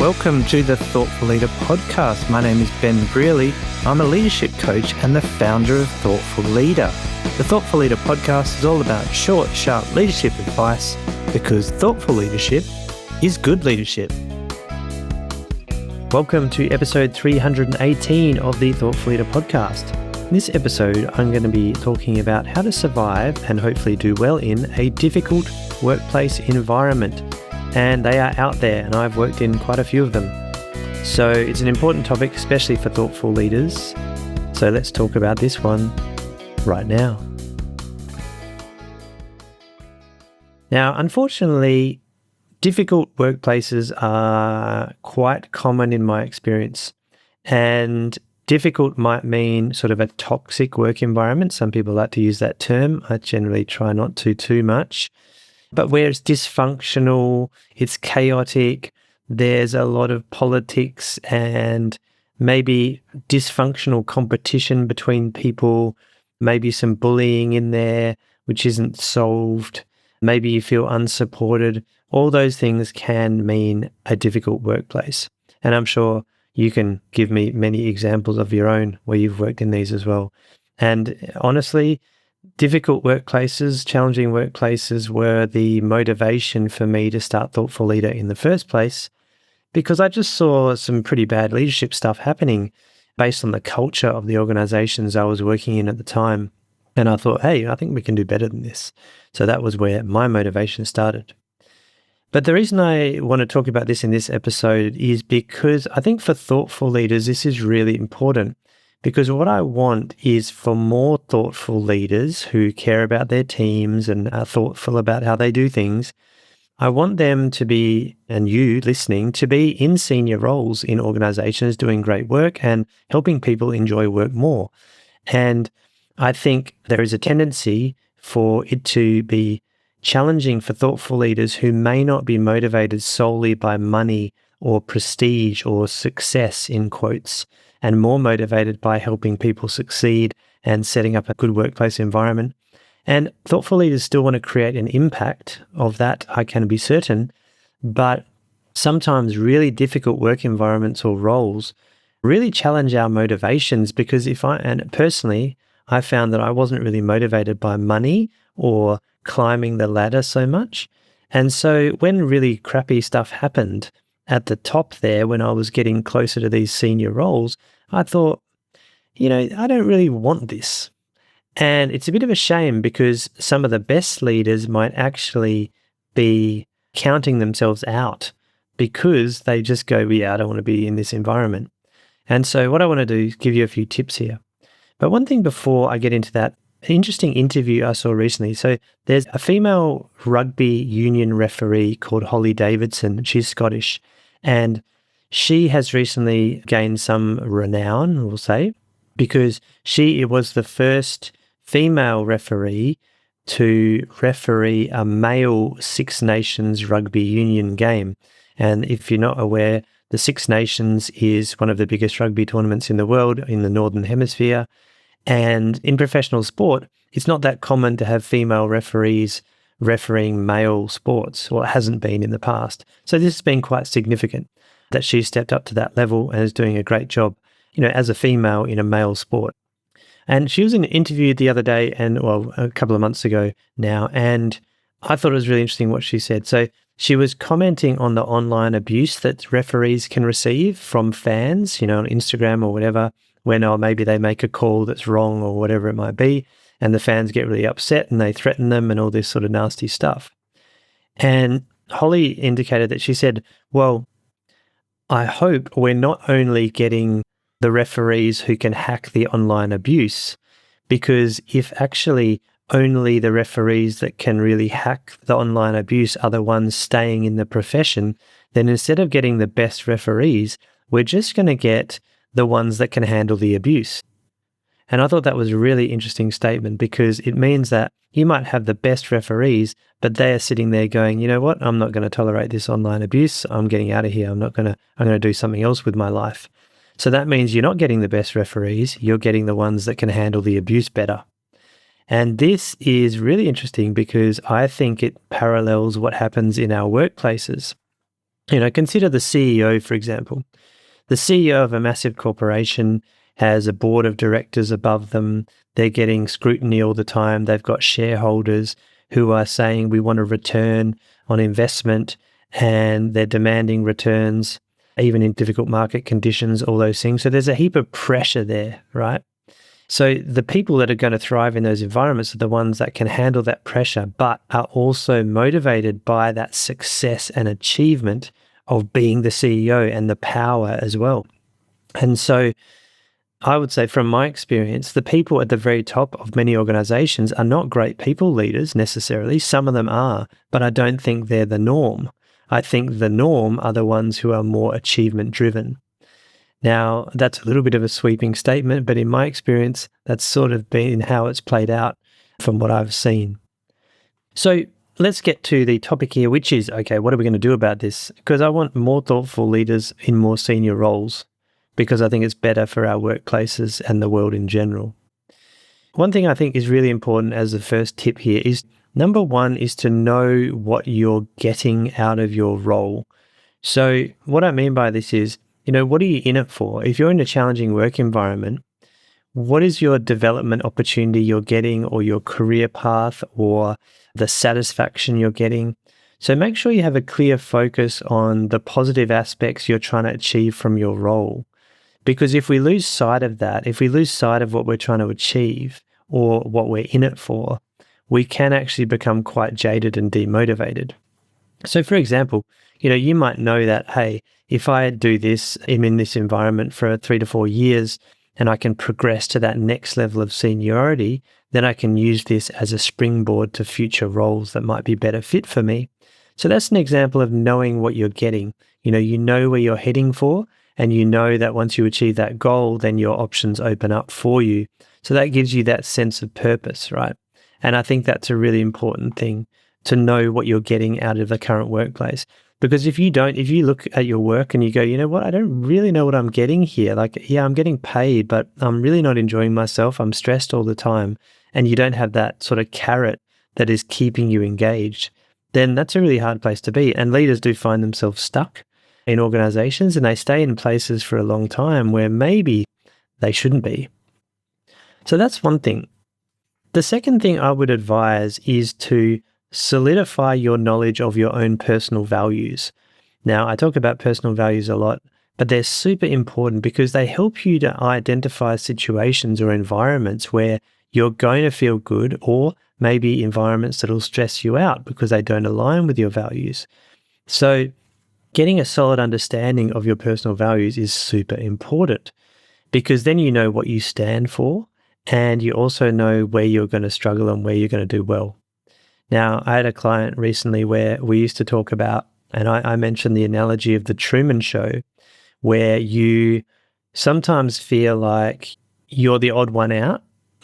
Welcome to the Thoughtful Leader podcast. My name is Ben Brearley. I'm a leadership coach and the founder of Thoughtful Leader. The Thoughtful Leader podcast is all about short, sharp leadership advice because thoughtful leadership is good leadership. Welcome to episode 318 of the Thoughtful Leader podcast. In this episode, I'm going to be talking about how to survive and hopefully do well in a difficult workplace environment. And they are out there, and I've worked in quite a few of them. So it's an important topic, especially for thoughtful leaders. So let's talk about this one right now. Now, unfortunately, difficult workplaces are quite common in my experience. And difficult might mean sort of a toxic work environment. Some people like to use that term. I generally try not to too much. But where it's dysfunctional, it's chaotic, there's a lot of politics and maybe dysfunctional competition between people, maybe some bullying in there, which isn't solved. Maybe you feel unsupported. All those things can mean a difficult workplace. And I'm sure you can give me many examples of your own where you've worked in these as well. And honestly, difficult workplaces, challenging workplaces were the motivation for me to start Thoughtful Leader in the first place, because I just saw some pretty bad leadership stuff happening based on the culture of the organizations I was working in at the time. And I thought, hey, I think we can do better than this. So that was where my motivation started. But the reason I want to talk about this in this episode is because I think for thoughtful leaders, this is really important. Because what I want is for more thoughtful leaders who care about their teams and are thoughtful about how they do things. I want them to be, and you listening, to be in senior roles in organizations doing great work and helping people enjoy work more. And I think there is a tendency for it to be challenging for thoughtful leaders who may not be motivated solely by money or prestige or success in quotes, and more motivated by helping people succeed and setting up a good workplace environment. And thoughtful leaders still want to create an impact of that, I can be certain, but sometimes really difficult work environments or roles really challenge our motivations because personally, I found that I wasn't really motivated by money or climbing the ladder so much. And so when really crappy stuff happened at the top there, when I was getting closer to these senior roles, I thought, I don't really want this. And it's a bit of a shame because some of the best leaders might actually be counting themselves out because they just go, yeah, I don't want to be in this environment. And so what I want to do is give you a few tips here. But one thing before I get into that, an interesting interview I saw recently. So there's a female rugby union referee called Holly Davidson. She's Scottish. And she has recently gained some renown, we'll say, because she was the first female referee to referee a male Six Nations rugby union game. And if you're not aware, the Six Nations is one of the biggest rugby tournaments in the world in the Northern Hemisphere. And in professional sport, it's not that common to have female referees refereeing male sports, or it hasn't been in the past. So this has been quite significant that she stepped up to that level and is doing a great job, as a female in a male sport. And she was in an interview the other day a couple of months ago now, and I thought it was really interesting what she said. So she was commenting on the online abuse that referees can receive from fans, on Instagram or whatever, when maybe they make a call that's wrong or whatever it might be, and the fans get really upset and they threaten them and all this sort of nasty stuff. And Holly indicated that she said, well, I hope we're not only getting the referees who can hack the online abuse, because if actually only the referees that can really hack the online abuse are the ones staying in the profession, then instead of getting the best referees, we're just going to get the ones that can handle the abuse. And I thought that was a really interesting statement because it means that you might have the best referees, but they are sitting there going, you know what, I'm not going to tolerate this online abuse. I'm getting out of here. I'm going to do something else with my life. So that means you're not getting the best referees. You're getting the ones that can handle the abuse better. And this is really interesting because I think it parallels what happens in our workplaces. Consider the CEO, for example. The CEO of a massive corporation has a board of directors above them. They're getting scrutiny all the time. They've got shareholders who are saying we want a return on investment, and they're demanding returns, even in difficult market conditions, all those things. So there's a heap of pressure there, right? So the people that are going to thrive in those environments are the ones that can handle that pressure, but are also motivated by that success and achievement of being the CEO and the power as well. And so I would say from my experience, the people at the very top of many organizations are not great people leaders necessarily. Some of them are, but I don't think they're the norm. I think the norm are the ones who are more achievement driven. Now, that's a little bit of a sweeping statement, but in my experience, that's sort of been how it's played out from what I've seen. So let's get to the topic here, which is, okay, what are we going to do about this? Because I want more thoughtful leaders in more senior roles, because I think it's better for our workplaces and the world in general. One thing I think is really important as the first tip here is, number one is to know what you're getting out of your role. So what I mean by this is, what are you in it for? If you're in a challenging work environment, what is your development opportunity you're getting, or your career path, or the satisfaction you're getting? So make sure you have a clear focus on the positive aspects you're trying to achieve from your role. Because if we lose sight of that, if we lose sight of what we're trying to achieve or what we're in it for, we can actually become quite jaded and demotivated. So for example, you might know that, hey, if I do this, I'm in this environment for 3 to 4 years and I can progress to that next level of seniority, then I can use this as a springboard to future roles that might be better fit for me. So that's an example of knowing what you're getting. You know where you're heading for, and you know that once you achieve that goal, then your options open up for you. So that gives you that sense of purpose, right? And I think that's a really important thing, to know what you're getting out of the current workplace. Because if you look at your work and you go, you know what, I don't really know what I'm getting here. Like, yeah, I'm getting paid, but I'm really not enjoying myself. I'm stressed all the time. And you don't have that sort of carrot that is keeping you engaged, then that's a really hard place to be. And leaders do find themselves stuck in organizations, and they stay in places for a long time where maybe they shouldn't be. So that's one thing. The second thing I would advise is to solidify your knowledge of your own personal values. Now, I talk about personal values a lot, but they're super important because they help you to identify situations or environments where you're going to feel good, or maybe environments that'll stress you out because they don't align with your values. So getting a solid understanding of your personal values is super important, because then you know what you stand for, and you also know where you're going to struggle and where you're going to do well. Now, I had a client recently where we used to talk about, and I mentioned the analogy of the Truman Show, where you sometimes feel like you're the odd one out.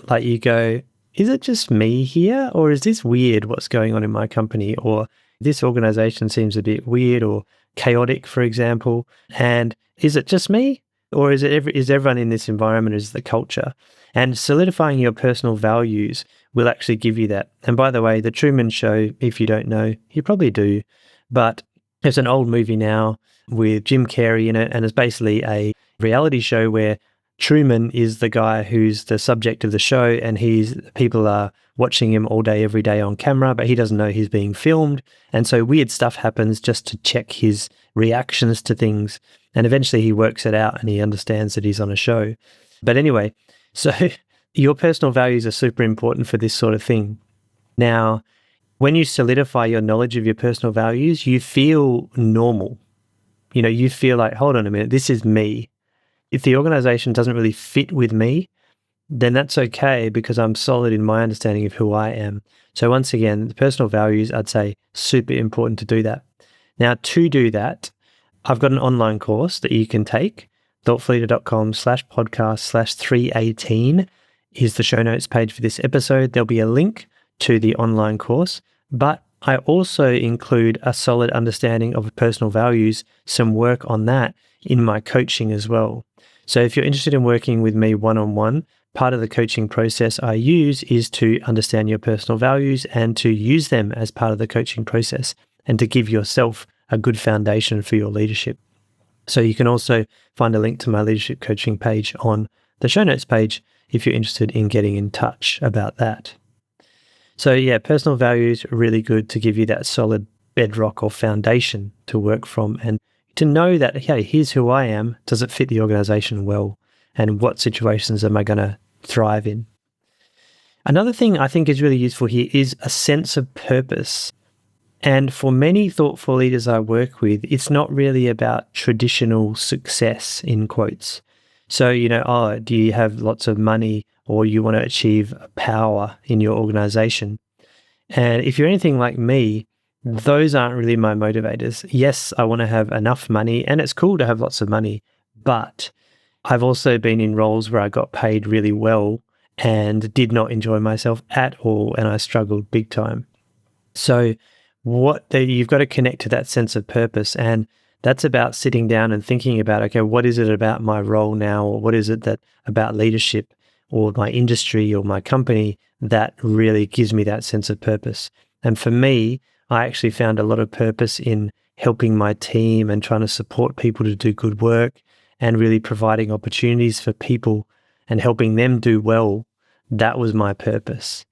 Like you go, is it just me here? Or is this weird what's going on in my company? Or this organization seems a bit weird or chaotic, for example. And is it just me? Or is everyone in this environment, is the culture? And solidifying your personal values will actually give you that. And by the way, the Truman Show, if you don't know, you probably do, but it's an old movie now with Jim Carrey in it, and it's basically a reality show where Truman is the guy who's the subject of the show, and people are watching him all day, every day on camera, but he doesn't know he's being filmed. And so weird stuff happens just to check his reactions to things. And eventually he works it out and he understands that he's on a show. But anyway, so your personal values are super important for this sort of thing. Now, when you solidify your knowledge of your personal values, you feel normal. You feel like, hold on a minute, this is me. If the organization doesn't really fit with me, then that's okay, because I'm solid in my understanding of who I am. So once again, the personal values, I'd say, super important to do that. Now, to do that, I've got an online course that you can take. thoughtfulleader.com/podcast/318 is the show notes page for this episode. There'll be a link to the online course, but I also include a solid understanding of personal values, some work on that in my coaching as well. So if you're interested in working with me one-on-one, part of the coaching process I use is to understand your personal values and to use them as part of the coaching process, and to give yourself a good foundation for your leadership. So you can also find a link to my leadership coaching page on the show notes page if you're interested in getting in touch about that. So yeah, personal values are really good to give you that solid bedrock or foundation to work from and to know that, hey, here's who I am. Does it fit the organization well? And what situations am I going to thrive in? Another thing I think is really useful here is a sense of purpose. And for many thoughtful leaders I work with, it's not really about traditional success, in quotes. So, do you have lots of money or you want to achieve power in your organization? And if you're anything like me, those aren't really my motivators. Yes, I want to have enough money, and it's cool to have lots of money, but I've also been in roles where I got paid really well and did not enjoy myself at all, and I struggled big time. So you've got to connect to that sense of purpose, and that's about sitting down and thinking about, okay, what is it about my role now, or what is it that about leadership or my industry or my company that really gives me that sense of purpose? And for me, I actually found a lot of purpose in helping my team and trying to support people to do good work and really providing opportunities for people and helping them do well. That was my purpose.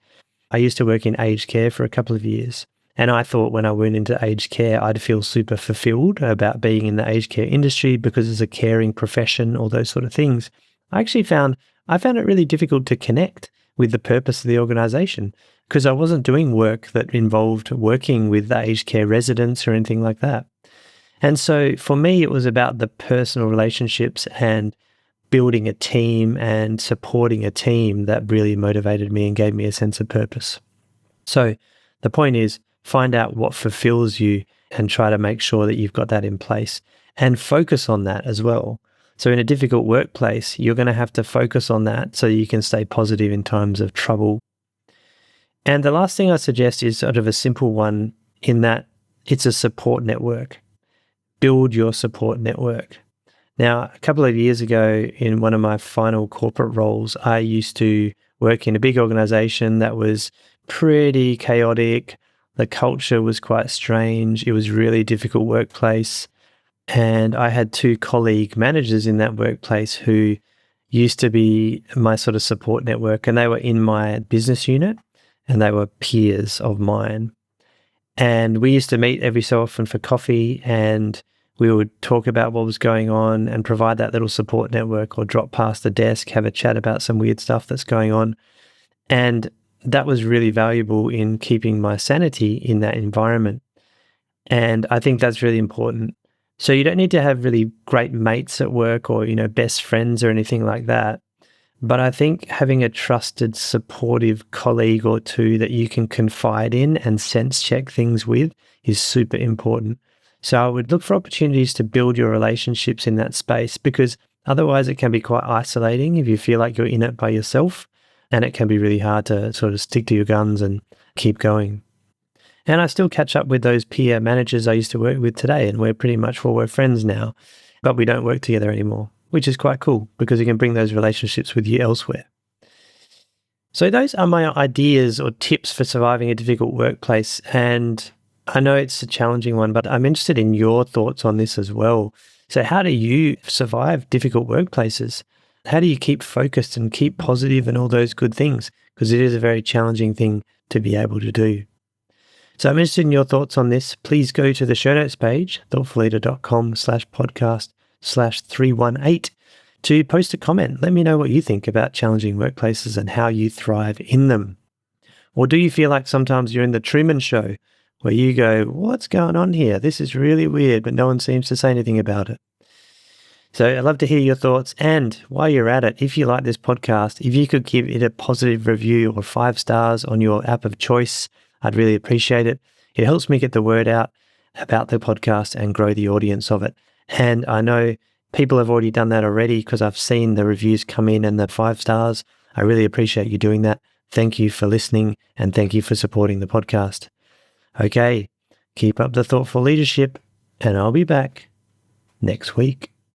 I used to work in aged care for a couple of years, and I thought when I went into aged care, I'd feel super fulfilled about being in the aged care industry because it's a caring profession, all those sort of things. I found it really difficult to connect with the purpose of the organization because I wasn't doing work that involved working with the aged care residents or anything like that. And so for me, it was about the personal relationships and building a team and supporting a team that really motivated me and gave me a sense of purpose. So the point is, find out what fulfills you and try to make sure that you've got that in place and focus on that as well. So in a difficult workplace, you're going to have to focus on that so you can stay positive in times of trouble. And the last thing I suggest is sort of a simple one in that it's a support network. Build your support network. Now, a couple of years ago, in one of my final corporate roles, I used to work in a big organization that was pretty chaotic. The culture was quite strange. It was a really difficult workplace. And I had two colleague managers in that workplace who used to be my sort of support network, and they were in my business unit and they were peers of mine. And we used to meet every so often for coffee, and we would talk about what was going on and provide that little support network, or drop past the desk, have a chat about some weird stuff that's going on. And that was really valuable in keeping my sanity in that environment. And I think that's really important. So you don't need to have really great mates at work or, best friends or anything like that. But I think having a trusted, supportive colleague or two that you can confide in and sense check things with is super important. So I would look for opportunities to build your relationships in that space, because otherwise it can be quite isolating if you feel like you're in it by yourself, and it can be really hard to sort of stick to your guns and keep going. And I still catch up with those peer managers I used to work with today, and we're friends now, but we don't work together anymore, which is quite cool because you can bring those relationships with you elsewhere. So those are my ideas or tips for surviving a difficult workplace. And I know it's a challenging one, but I'm interested in your thoughts on this as well. So how do you survive difficult workplaces? How do you keep focused and keep positive and all those good things? Because it is a very challenging thing to be able to do. So I'm interested in your thoughts on this. Please go to the show notes page, thoughtfulleader.com/podcast/318 to post a comment. Let me know what you think about challenging workplaces and how you thrive in them. Or do you feel like sometimes you're in the Truman Show where you go, what's going on here? This is really weird, but no one seems to say anything about it. So I'd love to hear your thoughts. And while you're at it, if you like this podcast, if you could give it a positive review or 5 stars on your app of choice, I'd really appreciate it. It helps me get the word out about the podcast and grow the audience of it. And I know people have already done that already because I've seen the reviews come in and the 5 stars. I really appreciate you doing that. Thank you for listening, and thank you for supporting the podcast. Okay, keep up the thoughtful leadership, and I'll be back next week.